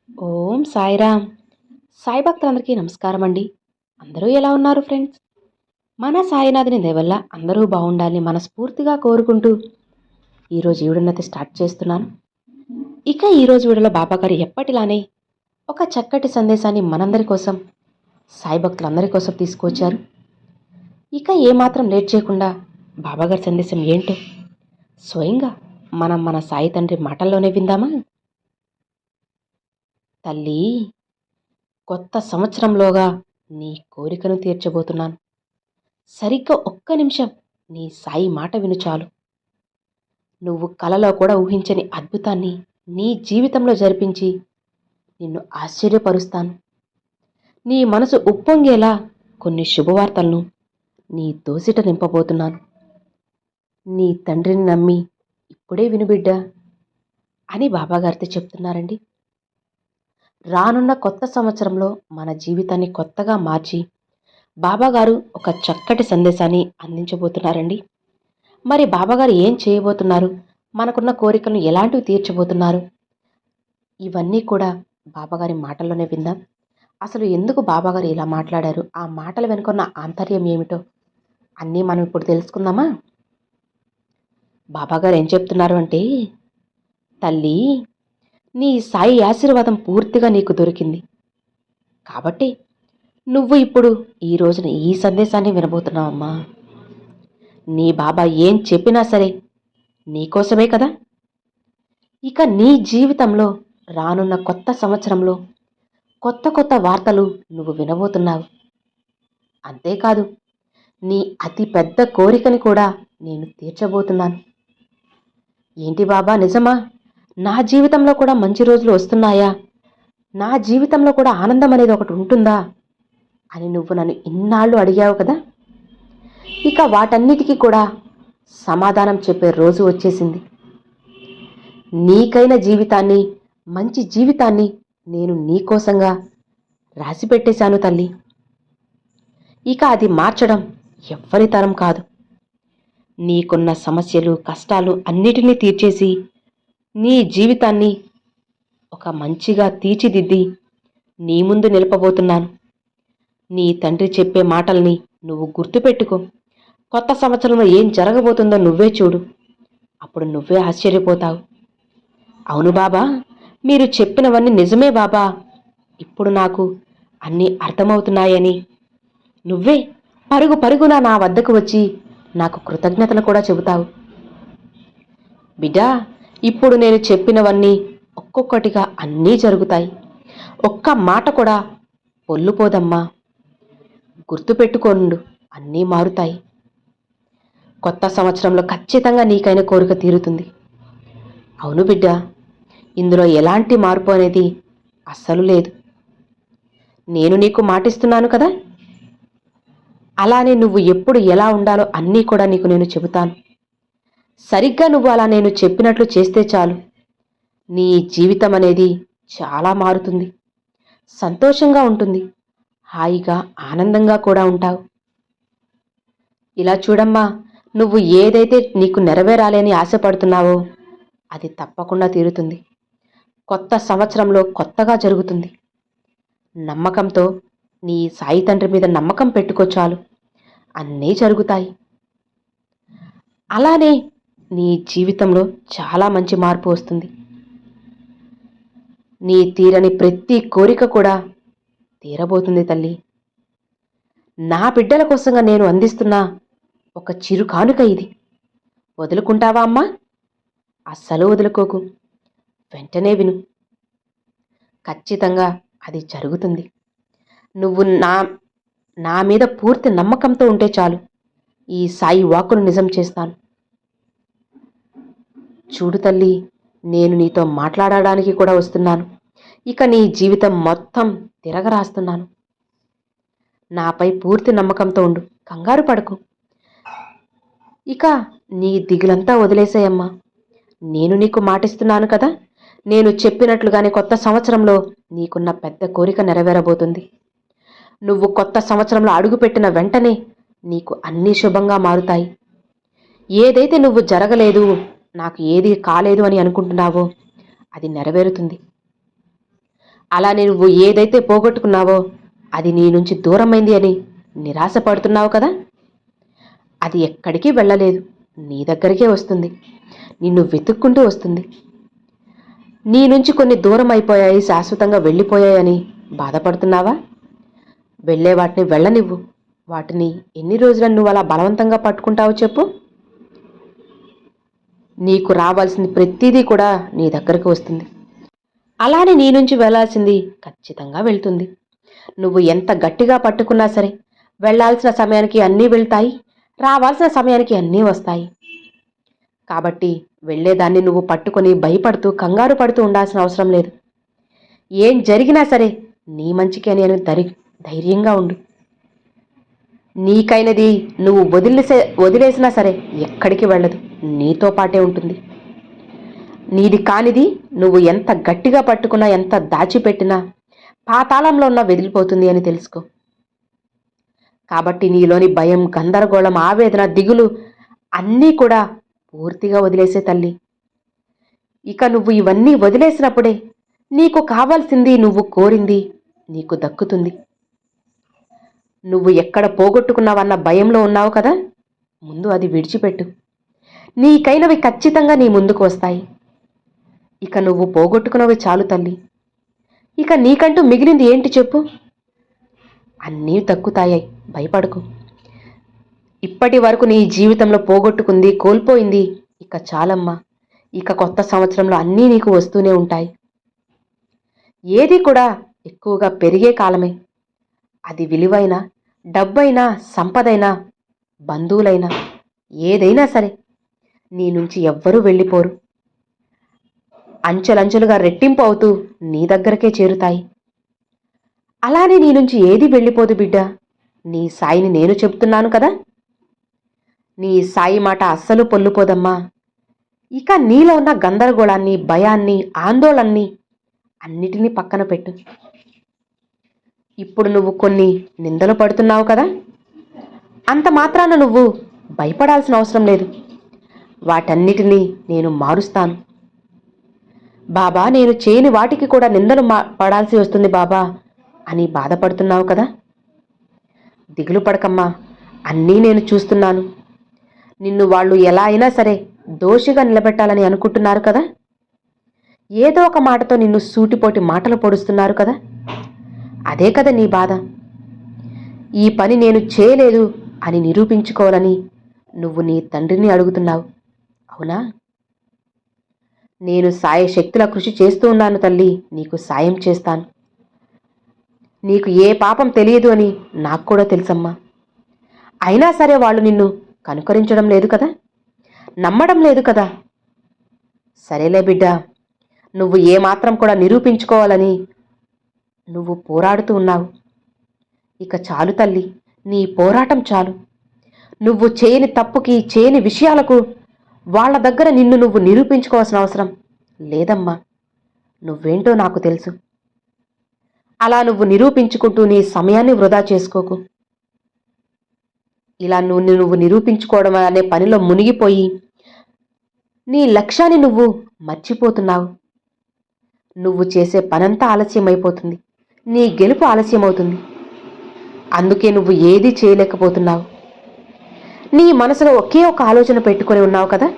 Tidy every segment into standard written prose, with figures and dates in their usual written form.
ఓం సాయిరామ్. సాయి భక్తులందరికీ నమస్కారం అండి. అందరూ ఎలా ఉన్నారు ఫ్రెండ్స్? మన సాయినాథుని దయ వల్ల అందరూ బాగుండాలని మనస్ఫూర్తిగా కోరుకుంటూ ఈరోజు వీడియోనైతే స్టార్ట్ చేస్తున్నాను. ఇక ఈరోజు వీడియోలో బాబాగారు ఎప్పటిలానే ఒక చక్కటి సందేశాన్ని మనందరి కోసం, సాయి భక్తులందరి కోసం తీసుకువచ్చారు. ఇక ఏమాత్రం లేట్ చేయకుండా బాబాగారి సందేశం ఏంటో స్వయంగా మనం మన సాయి తండ్రి మాటల్లోనే విందామా? తల్లి, కొత్త సంవత్సరంలోగా నీ కోరికను తీర్చబోతున్నాను. సరిగ్గా ఒక్క నిమిషం నీ సాయి మాట విను చాలు. నువ్వు కలలో కూడా ఊహించని అద్భుతాన్ని నీ జీవితంలో జరిపించి నిన్ను ఆశ్చర్యపరుస్తాను. నీ మనసు ఉప్పొంగేలా కొన్ని శుభవార్తలను నీ దోసిట నింపబోతున్నాను. నీ తండ్రిని నమ్మి ఇప్పుడే విను బిడ్డా అని బాబాగారితో చెప్తున్నారండి. రానున్న కొత్త సంవత్సరంలో మన జీవితాన్ని కొత్తగా మార్చి బాబాగారు ఒక చక్కటి సందేశాన్ని అందించబోతున్నారండి. మరి బాబాగారు ఏం చేయబోతున్నారు, మనకున్న కోరికలను ఎలాంటివి తీర్చబోతున్నారు, ఇవన్నీ కూడా బాబాగారి మాటల్లోనే విందాం. అసలు ఎందుకు బాబాగారు ఇలా మాట్లాడారు, ఆ మాటల వెనుకున్న ఆంతర్యం ఏమిటో అన్నీ మనం ఇప్పుడు తెలుసుకుందామా? బాబాగారు ఏం చెప్తున్నారు అంటే, తల్లి, నీ సాయి ఆశీర్వాదం పూర్తిగా నీకు దొరికింది కాబట్టి నువ్వు ఇప్పుడు ఈ రోజున ఈ సందేశాన్ని వినబోతున్నావమ్మా. నీ బాబా ఏం చెప్పినా సరే నీకోసమే కదా. ఇక నీ జీవితంలో రానున్న కొత్త సంవత్సరంలో కొత్త కొత్త వార్తలు నువ్వు వినబోతున్నావు. అంతేకాదు, నీ అతి పెద్ద కోరికని కూడా నేను తీర్చబోతున్నాను. ఏంటి బాబా, నిజమా? నా జీవితంలో కూడా మంచి రోజులు వస్తున్నాయా? నా జీవితంలో కూడా ఆనందం అనేది ఒకటి ఉంటుందా అని నువ్వు నన్ను ఇన్నాళ్ళు అడిగావు కదా. ఇక వాటన్నిటికీ కూడా సమాధానం చెప్పే రోజు వచ్చేసింది. నీకైన జీవితాన్ని, మంచి జీవితాన్ని నేను నీకోసంగా రాసిపెట్టేశాను తల్లి. ఇక అది మార్చడం ఎవ్వరి తరం కాదు. నీకున్న సమస్యలు, కష్టాలు అన్నిటినీ తీర్చేసి నీ జీవితాన్ని ఒక మంచిగా తీర్చిదిద్ది నీ ముందు నిలపబోతున్నాను. నీ తండ్రి చెప్పే మాటల్ని నువ్వు గుర్తుపెట్టుకో. కొత్త సంవత్సరంలో ఏం జరగబోతుందో నువ్వే చూడు. అప్పుడు నువ్వే ఆశ్చర్యపోతావు. అవును బాబా, మీరు చెప్పినవన్నీ నిజమే బాబా, ఇప్పుడు నాకు అన్నీ అర్థమవుతున్నాయని నువ్వే పరుగు పరుగున నా వద్దకు వచ్చి నాకు కృతజ్ఞతలు కూడా చెబుతావు. బిడ్డా, ఇప్పుడు నేను చెప్పినవన్నీ ఒక్కొక్కటిగా అన్నీ జరుగుతాయి. ఒక్క మాట కూడా పొల్లుపోదమ్మా. గుర్తుపెట్టుకోండు, అన్నీ మారుతాయి. కొత్త సంవత్సరంలో ఖచ్చితంగా నీకైన కోరిక తీరుతుంది. అవును బిడ్డ, ఇందులో ఎలాంటి మార్పు అనేది అస్సలు లేదు. నేను నీకు మాటిస్తున్నాను కదా. అలానే నువ్వు ఎప్పుడు ఎలా ఉండాలో అన్నీ కూడా నీకు నేను చెబుతాను. సరిగ్గా నువ్వు అలా నేను చెప్పినట్లు చేస్తే చాలు, నీ జీవితం అనేది చాలా మారుతుంది. సంతోషంగా ఉంటుంది, హాయిగా ఆనందంగా కూడా ఉంటావు. ఇలా చూడమ్మా, నువ్వు ఏదైతే నీకు నెరవేరాలి అని ఆశపడుతున్నావో అది తప్పకుండా తీరుతుంది. కొత్త సంవత్సరంలో కొత్తగా జరుగుతుంది. నమ్మకంతో నీ సాయి తండ్రి మీద నమ్మకం పెట్టుకో చాలు, అన్నీ జరుగుతాయి. అలానే నీ జీవితంలో చాలా మంచి మార్పు వస్తుంది. నీ తీరని ప్రతి కోరిక కూడా తీరబోతుంది తల్లి. నా బిడ్డల కోసంగా నేను అందిస్తున్న ఒక చిరు కానుక ఇది. వదులుకుంటావా అమ్మా? అస్సలు వదులుకోకు. వెంటనే విను. ఖచ్చితంగా అది జరుగుతుంది. నువ్వు నా మీద పూర్తి నమ్మకంతో ఉంటే చాలు, ఈ సాయి వాక్కును నిజం చేస్తాను. చూడు తల్లి, నేను నీతో మాట్లాడడానికి కూడా వస్తున్నాను. ఇక నీ జీవితం మొత్తం తిరగరాస్తున్నాను. నాపై పూర్తి నమ్మకంతో ఉండు, కంగారు పడకు. ఇక నీ దిగులంతా వదిలేసేయమ్మా. నేను నీకు మాటిస్తున్నాను కదా, నేను చెప్పినట్లుగానే కొత్త సంవత్సరంలో నీకున్న పెద్ద కోరిక నెరవేరబోతుంది. నువ్వు కొత్త సంవత్సరంలో అడుగుపెట్టిన వెంటనే నీకు అన్నీ శుభంగా మారుతాయి. ఏదైతే నువ్వు జరగలేదు, నాకు ఏది కాలేదు అని అనుకుంటున్నావో అది నెరవేరుతుంది. అలానే నువ్వు ఏదైతే పోగొట్టుకున్నావో అది నీ నుంచి దూరమైంది అని నిరాశపడుతున్నావు కదా, అది ఎక్కడికి వెళ్ళలేదు, నీ దగ్గరికే వస్తుంది, నిన్ను వెతుక్కుంటూ వస్తుంది. నీ నుంచి కొన్ని దూరం అయిపోయాయి, శాశ్వతంగా వెళ్ళిపోయాయని బాధపడుతున్నావా? వెళ్ళే వాటిని వెళ్ళనివ్వు. వాటిని ఎన్ని రోజులను నువ్వు అలా బలవంతంగా పట్టుకుంటావో చెప్పు. నీకు రావాల్సింది ప్రతిదీ కూడా నీ దగ్గరకు వస్తుంది. అలానే నీ నుంచి వెళ్ళాల్సింది ఖచ్చితంగా వెళ్తుంది. నువ్వు ఎంత గట్టిగా పట్టుకున్నా సరే వెళ్ళాల్సిన సమయానికి అన్నీ వెళ్తాయి, రావాల్సిన సమయానికి అన్నీ వస్తాయి. కాబట్టి వెళ్ళేదాన్ని నువ్వు పట్టుకొని భయపడుతూ కంగారు పడుతూ ఉండాల్సిన అవసరం లేదు. ఏం జరిగినా సరే నీ మంచికే నేను ధైర్యంగా ఉండు. నీకైనది నువ్వు వదిలేసినా సరే ఎక్కడికి వెళ్ళదు, నీతో పాటే ఉంటుంది. నీది కానిది నువ్వు ఎంత గట్టిగా పట్టుకున్నా, ఎంత దాచిపెట్టినా పాతాళంలో ఉన్న వెదిలిపోతుంది అని తెలుసుకో. కాబట్టి నీలోని భయం, గందరగోళం, ఆవేదన, దిగులు అన్నీ కూడా పూర్తిగా వదిలేసే తల్లి. ఇక నువ్వు ఇవన్నీ వదిలేసినప్పుడే నీకు కావాల్సింది, నువ్వు కోరింది నీకు దక్కుతుంది. నువ్వు ఎక్కడ పోగొట్టుకున్నావన్న భయంలో ఉన్నావు కదా, ముందు అది విడిచిపెట్టు. నీకైనవి ఖచ్చితంగా నీ ముందుకు వస్తాయి. ఇక నువ్వు పోగొట్టుకున్నవి చాలు తల్లి. ఇక నీకంటూ మిగిలింది ఏంటి చెప్పు? అన్నీ దక్కుతాయి, భయపడకు. ఇప్పటి వరకు నీ జీవితంలో పోగొట్టుకుంది, కోల్పోయింది ఇక చాలమ్మా. ఇక కొత్త సంవత్సరంలో అన్నీ నీకు వస్తూనే ఉంటాయి. ఏది కూడా ఎక్కువగా పెరిగే కాలమే. అది విలువైన డబ్బైనా, సంపదైనా, బంధువులైనా, ఏదైనా సరే నీ నుంచి ఎవ్వరూ వెళ్ళిపోరు. అంచెలంచెలుగా రెట్టింపు అవుతూ నీ దగ్గరకే చేరుతాయి. అలానే నీ నుంచి ఏది వెళ్ళిపోదు బిడ్డ. నీ సాయిని నేను చెప్తున్నాను కదా, నీ సాయి మాట అస్సలు పొల్లుపోదమ్మా. ఇక నీలో ఉన్న గందరగోళాన్ని, భయాన్ని, ఆందోళనని అన్నిటినీ పక్కన పెట్టు. ఇప్పుడు నువ్వు కొన్ని నిందలు పడుతున్నావు కదా, అంత మాత్రాన నువ్వు భయపడాల్సిన అవసరం లేదు. వాటన్నిటినీ నేను మారుస్తాను. బాబా, నేను చేయని వాటికి కూడా నిందలు పడాల్సి వస్తుంది బాబా అని బాధపడుతున్నావు కదా, దిగులు పడకమ్మా. అన్నీ నేను చూస్తున్నాను. నిన్ను వాళ్ళు ఎలా అయినా సరే దోషిగా నిలబెట్టాలని అనుకుంటున్నారు కదా, ఏదో ఒక మాటతో నిన్ను సూటిపోటి మాటలు పొడుస్తున్నారు కదా, అదే కదా నీ బాధ. ఈ పని నేను చేయలేదు అని నిరూపించుకోవాలని నువ్వు నీ తండ్రిని అడుగుతున్నావు, అవునా? నేను శక్తుల కృషి చేస్తూ ఉన్నాను తల్లి, నీకు సాయం చేస్తాను. నీకు ఏ పాపం తెలియదు అని నాకు కూడా తెలుసమ్మా. అయినా సరే వాళ్ళు నిన్ను కనుకరించడం లేదు కదా, నమ్మడం లేదు కదా. సరేలే బిడ్డ, నువ్వు ఏమాత్రం కూడా నిరూపించుకోవాలని నువ్వు పోరాడుతూ ఉన్నావు. ఇక చాలు తల్లి, నీ పోరాటం చాలు. నువ్వు చేయని తప్పుకి, చేయని విషయాలకు వాళ్ళ దగ్గర నిన్ను నువ్వు నిరూపించుకోవాల్సిన అవసరం లేదమ్మా. నువ్వేంటో నాకు తెలుసు. అలా నువ్వు నిరూపించుకుంటూ నీ సమయాన్ని వృధా చేసుకోకు. ఇలా నువ్వు నిరూపించుకోవడం అనే పనిలో మునిగిపోయి నీ లక్ష్యాన్ని నువ్వు మర్చిపోతున్నావు. నువ్వు చేసే పనంతా ఆలస్యమైపోతుంది, నీ గెలుపు ఆలస్యమవుతుంది. అందుకే నువ్వు ఏదీ చేయలేకపోతున్నావు. నీ మనసులో ఒకే ఒక ఆలోచన పెట్టుకొని ఉన్నావు కదా,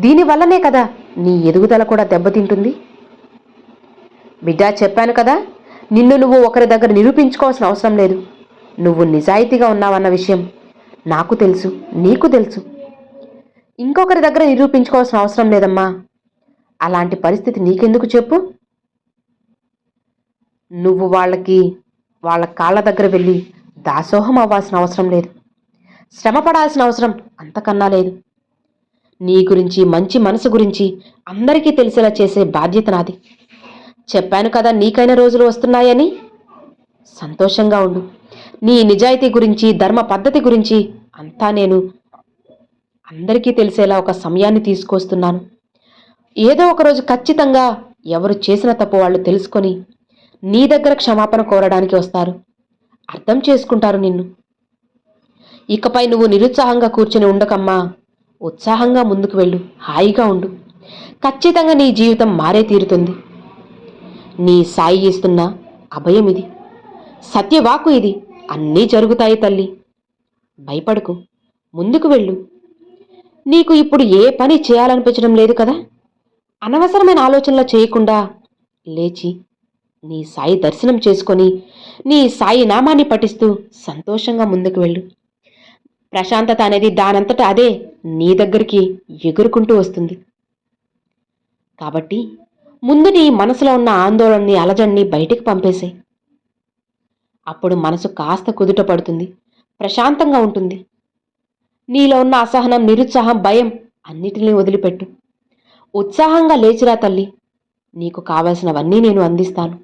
దీనివల్లనే కదా నీ ఎదుగుదల కూడా దెబ్బతింటుంది. బిడ్డ, చెప్పాను కదా, నిన్ను నువ్వు ఒకరి దగ్గర నిరూపించుకోవాల్సిన అవసరం లేదు. నువ్వు నిజాయితీగా ఉన్నావన్న విషయం నాకు తెలుసు, నీకు తెలుసు. ఇంకొకరి దగ్గర నిరూపించుకోవాల్సిన అవసరం లేదమ్మా. అలాంటి పరిస్థితి నీకెందుకు చెప్పు? నువ్వు వాళ్ళ కాళ్ళ దగ్గర వెళ్ళి దాసోహం అవ్వాల్సిన అవసరం లేదు, శ్రమ పడాల్సిన అవసరం అంతకన్నా లేదు. నీ గురించి, మంచి మనసు గురించి అందరికీ తెలిసేలా చేసే బాధ్యత నాది. చెప్పాను కదా, నీకైన రోజులు వస్తున్నాయని. సంతోషంగా ఉండు. నీ నిజాయితీ గురించి, ధర్మ పద్ధతి గురించి అంతా నేను అందరికీ తెలిసేలా ఒక సమయాన్ని తీసుకొస్తున్నాను. ఏదో ఒకరోజు ఖచ్చితంగా ఎవరు చేసిన తప్పు వాళ్ళు తెలుసుకొని నీ దగ్గర క్షమాపణ కోరడానికి వస్తారు, అర్థం చేసుకుంటారు నిన్ను. ఇకపై నువ్వు నిరుత్సాహంగా కూర్చొని ఉండకమ్మా. ఉత్సాహంగా ముందుకు వెళ్ళు, హాయిగా ఉండు. ఖచ్చితంగా నీ జీవితం మారే తీరుతుంది. నీ సాయి ఇస్తున్న అభయం ఇది, సత్యవాకు ఇది. అన్నీ జరుగుతాయి తల్లి. భయపడకు, ముందుకు వెళ్ళు. నీకు ఇప్పుడు ఏ పని చేయాలనిపించడం లేదు కదా? అనవసరమైన ఆలోచనలు చేయకుండా లేచి నీ సాయి దర్శనం చేసుకొని నీ సాయి నామాన్ని పఠిస్తూ సంతోషంగా ముందుకు వెళ్ళు. ప్రశాంతత అనేది దానంతట అదే నీ దగ్గరికి ఎగురుకుంటూ వస్తుంది. కాబట్టి ముందు నీ మనసులో ఉన్న ఆందోళనని, అలజడిని బయటికి పంపేసే. అప్పుడు మనసు కాస్త కుదుట పడుతుంది, ప్రశాంతంగా ఉంటుంది. నీలో ఉన్న అసహనం, నిరుత్సాహం, భయం అన్నిటినీ వదిలిపెట్టు. ఉత్సాహంగా లేచిరా తల్లి. నీకు కావలసినవన్నీ నేను అందిస్తాను.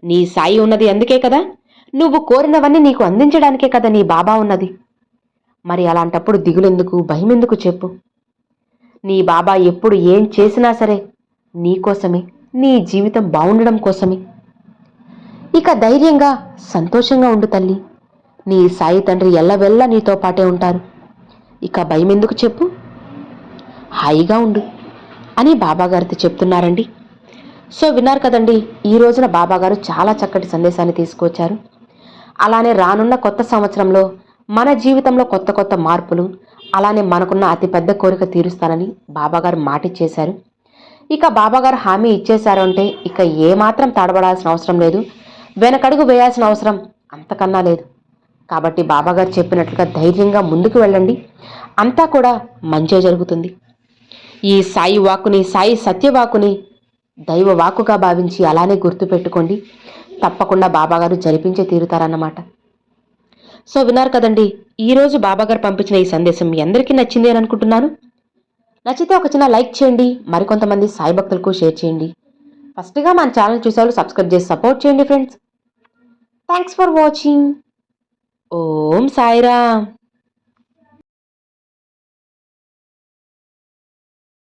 నీ సాయి ఉన్నది అందుకే కదా, నువ్వు కోరినవన్నీ నీకు అందించడానికే కదా నీ బాబా ఉన్నది. మరి అలాంటప్పుడు దిగులెందుకు, భయమెందుకు చెప్పు? నీ బాబా ఎప్పుడు ఏం చేసినా సరే నీకోసమే, నీ జీవితం బాగుండడం కోసమే. ఇక ధైర్యంగా, సంతోషంగా ఉండు తల్లి. నీ సాయి తండ్రి ఎల్లవెల్లా నీతో పాటే ఉంటారు. ఇక భయమెందుకు చెప్పు? హాయిగా ఉండు అని బాబాగారితో చెప్తున్నారండి. సో విన్నారు కదండి, ఈ రోజున బాబాగారు చాలా చక్కటి సందేశాన్ని తీసుకువచ్చారు. అలానే రానున్న కొత్త సంవత్సరంలో మన జీవితంలో కొత్త కొత్త మార్పులు, అలానే మనకున్న అతిపెద్ద కోరిక తీరుస్తానని బాబాగారు మాటిచ్చేశారు. ఇక బాబాగారు హామీ ఇచ్చేశారు అంటే ఇక ఏమాత్రం తడబడాల్సిన అవసరం లేదు, వెనకడుగు వేయాల్సిన అవసరం అంతకన్నా లేదు. కాబట్టి బాబాగారు చెప్పినట్లుగా ధైర్యంగా ముందుకు వెళ్ళండి, అంతా కూడా మంచే జరుగుతుంది. ఈ సాయి వాక్కుని, సాయి సత్యవాకుని దైవ వాక్కుగా భావించి అలానే గుర్తుపెట్టుకోండి. తప్పకుండా బాబాగారు జరిపించే తీరుతారన్నమాట. సో విన్నారు కదండి, ఈరోజు బాబాగారు పంపించిన ఈ సందేశం మీ అందరికీ నచ్చింది అని అనుకుంటున్నాను. నచ్చితే ఒక చిన్న లైక్ చేయండి, మరికొంతమంది సాయి భక్తులకు షేర్ చేయండి. ఫస్ట్గా మన ఛానల్ చూసేవాళ్ళు సబ్స్క్రైబ్ చేసి సపోర్ట్ చేయండి friends. Thanks for watching. Om Sairam.